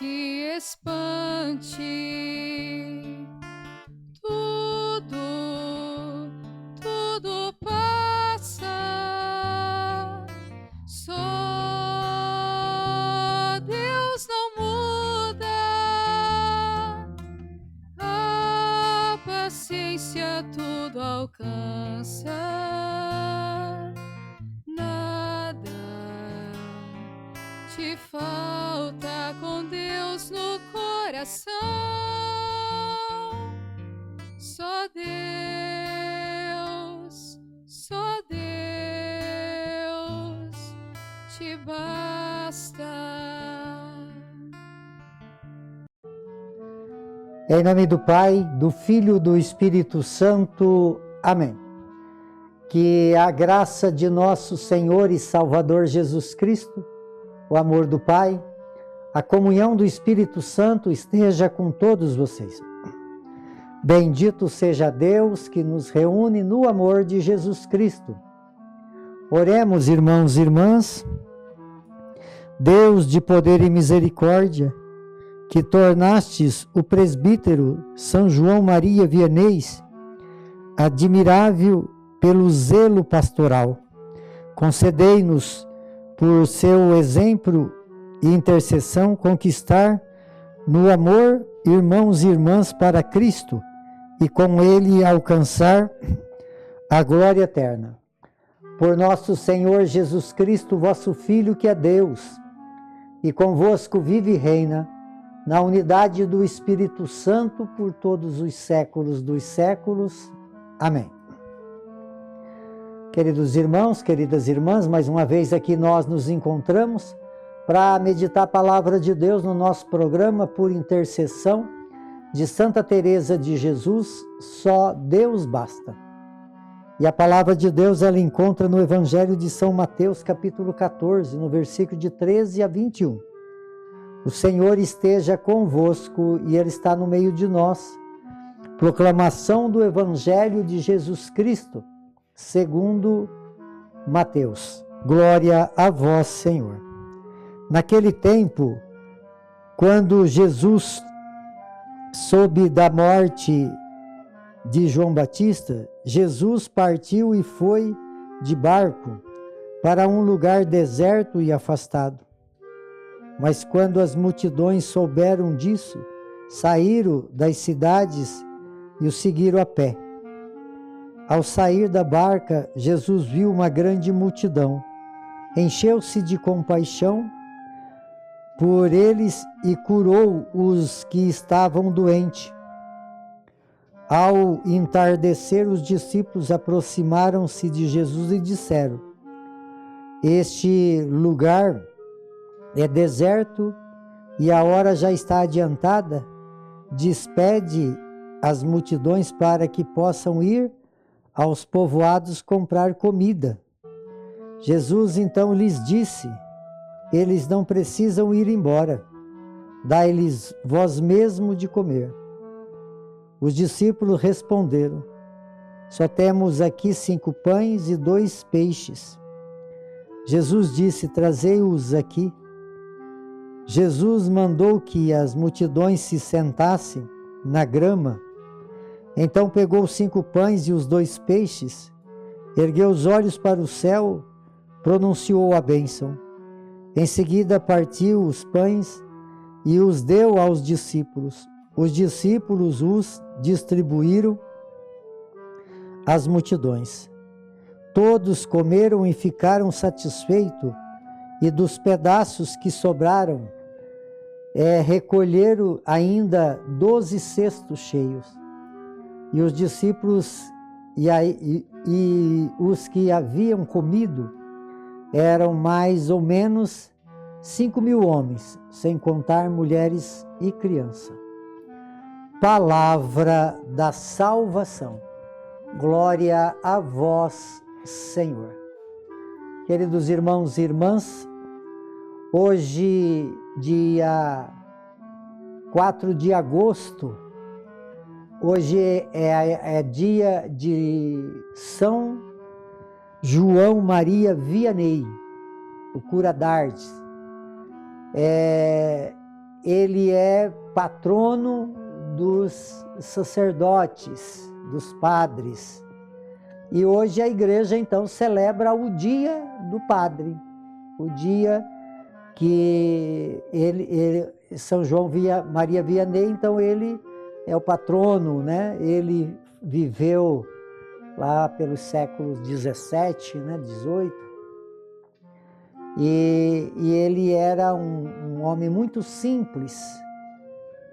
te espante. Tudo passa. Só Deus não muda. A paciência tudo alcança. Nada te falta com Deus no coração. Só Deus te basta. Em nome do Pai, do Filho e do Espírito Santo. Amém. Que a graça de nosso Senhor e Salvador Jesus Cristo, o amor do Pai, a comunhão do Espírito Santo esteja com todos vocês. Bendito seja Deus que nos reúne no amor de Jesus Cristo. Oremos, irmãos e irmãs. Deus de poder e misericórdia, que tornastes o presbítero São João Maria Vianney admirável pelo zelo pastoral, concedei-nos, por seu exemplo e intercessão, conquistar no amor irmãos e irmãs para Cristo e com ele alcançar a glória eterna. Por nosso Senhor Jesus Cristo, vosso Filho, que é Deus, e convosco vive e reina, na unidade do Espírito Santo, por todos os séculos dos séculos. Amém. Queridos irmãos, queridas irmãs, mais uma vez aqui nós nos encontramos para meditar a palavra de Deus no nosso programa por intercessão de Santa Teresa de Jesus, Só Deus Basta. E a palavra de Deus ela encontra no Evangelho de São Mateus, capítulo 14, no versículo de 13 a 21. O Senhor esteja convosco e Ele está no meio de nós. Proclamação do Evangelho de Jesus Cristo, segundo Mateus. Glória a vós, Senhor. Naquele tempo, quando Jesus soube da morte de João Batista, Jesus partiu e foi de barco para um lugar deserto e afastado. Mas quando as multidões souberam disso, saíram das cidades e o seguiram a pé. Ao sair da barca, Jesus viu uma grande multidão. Encheu-se de compaixão por eles e curou os que estavam doentes. Ao entardecer, os discípulos aproximaram-se de Jesus e disseram: Este lugar é deserto e a hora já está adiantada. Despede as multidões para que possam ir aos povoados comprar comida. Jesus então lhes disse: Eles não precisam ir embora. Dai-lhes vós mesmo de comer. Os discípulos responderam: Só temos aqui 5 pães e 2 peixes. Jesus disse: Trazei-os aqui. Jesus mandou que as multidões se sentassem na grama. Então pegou os 5 pães e os 2 peixes, ergueu os olhos para o céu, pronunciou a bênção. Em seguida partiu os pães e os deu aos discípulos. Os discípulos os distribuíram às multidões. Todos comeram e ficaram satisfeitos, e dos pedaços que sobraram, recolheram ainda 12 cestos cheios. E os discípulos e os que haviam comido eram mais ou menos 5.000 homens, sem contar mulheres e crianças. Palavra da salvação. Glória a vós, Senhor. Queridos irmãos e irmãs, hoje, dia 4 de agosto, hoje é dia de São João Maria Vianney, o cura d'Ars. ele é patrono dos sacerdotes, dos padres. E hoje a igreja então celebra o dia do padre, o dia que São João Maria Vianney, então ele é o patrono, né? Ele viveu lá pelos séculos 17, né, 18, e ele era um homem muito simples,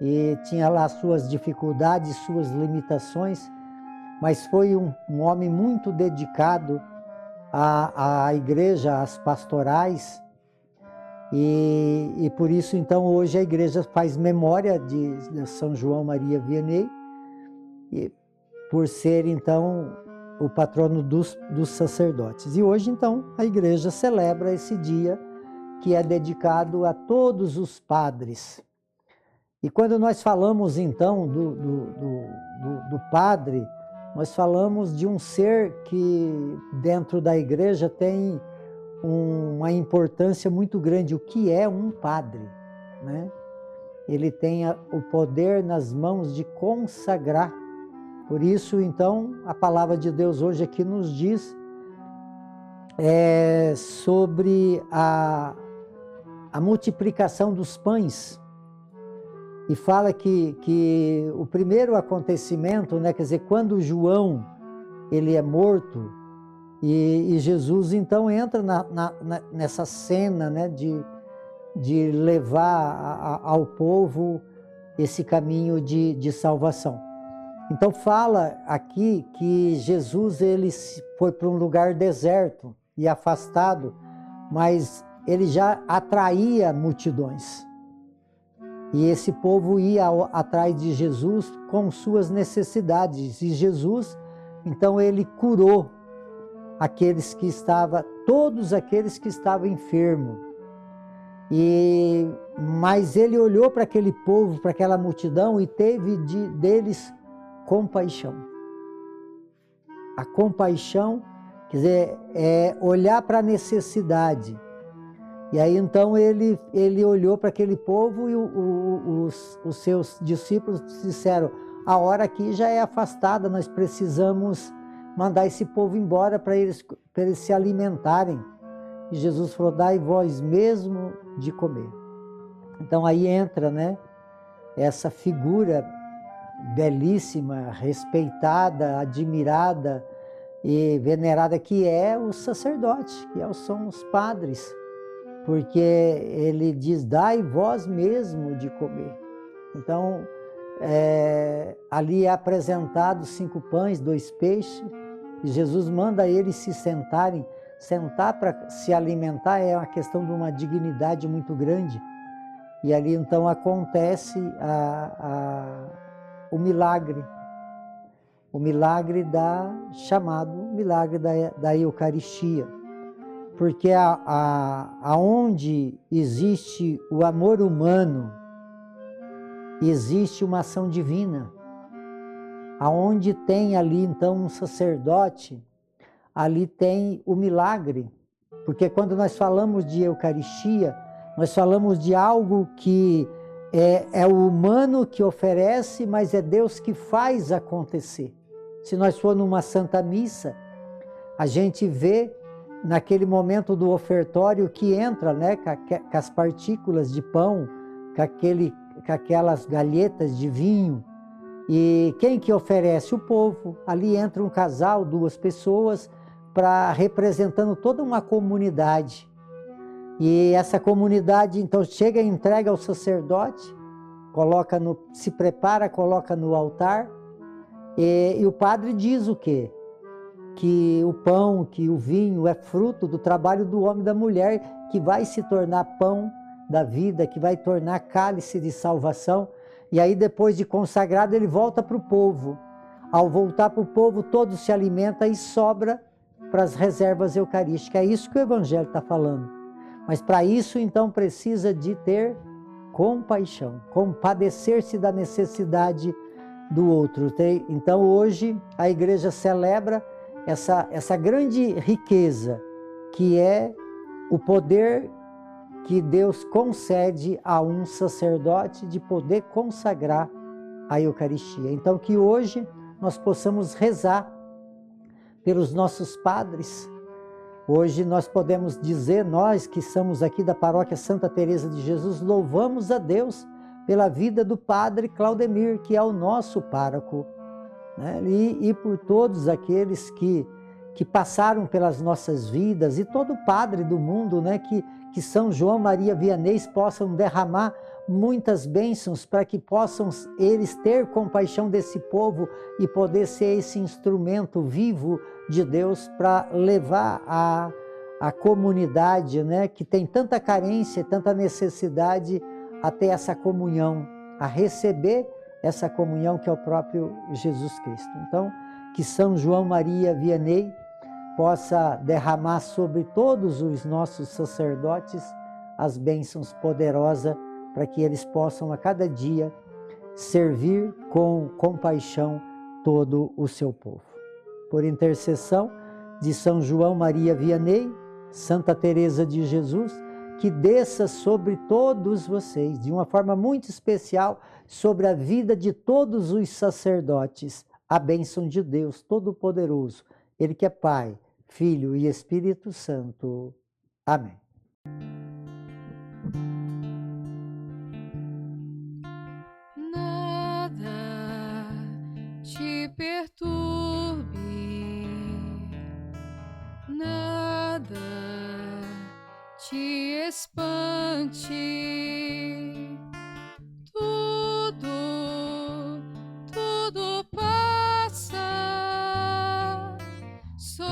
e tinha lá suas dificuldades, suas limitações, mas foi um homem muito dedicado à igreja, às pastorais, e por isso então hoje a igreja faz memória de São João Maria Vianney, e por ser então o patrono dos sacerdotes. E hoje então a igreja celebra esse dia que é dedicado a todos os padres. E quando nós falamos então do padre, nós falamos de um ser que dentro da igreja tem uma importância muito grande. O que é um padre, né? Ele tem o poder nas mãos de consagrar. Por isso, então, a palavra de Deus hoje aqui nos diz sobre a multiplicação dos pães. E fala que o primeiro acontecimento, né, quer dizer, quando João ele é morto, e Jesus então entra nessa cena, né, de levar ao povo esse caminho de salvação. Então fala aqui que Jesus ele foi para um lugar deserto e afastado, mas ele já atraía multidões. E esse povo ia atrás de Jesus com suas necessidades. E Jesus, então, ele curou todos aqueles que estavam enfermos. Mas ele olhou para aquele povo, para aquela multidão e teve deles compaixão. A compaixão, quer dizer, é olhar para a necessidade. E aí então ele olhou para aquele povo e os seus discípulos disseram: a hora aqui já é afastada, nós precisamos mandar esse povo embora para eles se alimentarem. E Jesus falou: dai vós mesmo de comer. Então aí entra, né, essa figura belíssima, respeitada, admirada e venerada, que é o sacerdote, são os padres. Porque ele diz: dai vós mesmo de comer. Então, ali é apresentado 5 pães, 2 peixes, e Jesus manda eles se sentarem. Sentar para se alimentar é uma questão de uma dignidade muito grande. E ali então acontece o milagre. O milagre chamado milagre da Eucaristia. Porque aonde existe o amor humano, existe uma ação divina. Aonde tem ali então um sacerdote, ali tem o milagre. Porque quando nós falamos de Eucaristia, nós falamos de algo que é o humano que oferece, mas é Deus que faz acontecer. Se nós for numa Santa Missa, a gente vê naquele momento do ofertório que entra, né, com as partículas de pão, com aquelas galhetas de vinho. E quem que oferece? O povo. Ali entra um casal, 2 pessoas, representando toda uma comunidade. E essa comunidade, então, chega e entrega ao sacerdote, se prepara, coloca no altar, e o padre diz o quê? Que o pão, que o vinho é fruto do trabalho do homem e da mulher, que vai se tornar pão da vida, que vai tornar cálice de salvação. E aí, depois de consagrado, ele volta para o povo. Ao voltar para o povo, todo se alimenta e sobra para as reservas eucarísticas. É isso que o Evangelho está falando. Mas para isso, então, precisa de ter compaixão, compadecer-se da necessidade do outro. Então, hoje, a igreja celebra essa grande riqueza, que é o poder que Deus concede a um sacerdote de poder consagrar a Eucaristia. Então, que hoje nós possamos rezar pelos nossos padres. Hoje nós podemos dizer, nós que somos aqui da Paróquia Santa Teresa de Jesus, louvamos a Deus pela vida do Padre Claudemir, que é o nosso pároco, né? E por todos aqueles que passaram pelas nossas vidas, e todo padre do mundo, né? Que São João Maria Vianney possam derramar muitas bênçãos para que possam eles ter compaixão desse povo e poder ser esse instrumento vivo de Deus para levar a comunidade, né, que tem tanta carência, tanta necessidade, a ter essa comunhão, a receber essa comunhão que é o próprio Jesus Cristo. Então, que São João Maria Vianney possa derramar sobre todos os nossos sacerdotes as bênçãos poderosas para que eles possam a cada dia servir com compaixão todo o seu povo. Por intercessão de São João Maria Vianney, Santa Teresa de Jesus, que desça sobre todos vocês, de uma forma muito especial, sobre a vida de todos os sacerdotes, a bênção de Deus Todo-Poderoso, Ele que é Pai, Filho e Espírito Santo. Amém. Nada te perturbe, nada te espante, tudo passa, só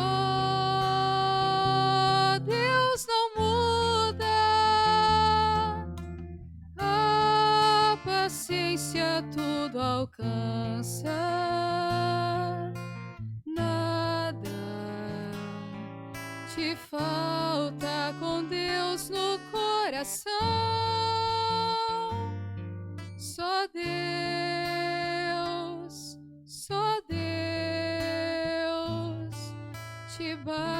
Deus não muda, a paciência tudo alcança, nada te falta com Deus no coração, só Deus te basta.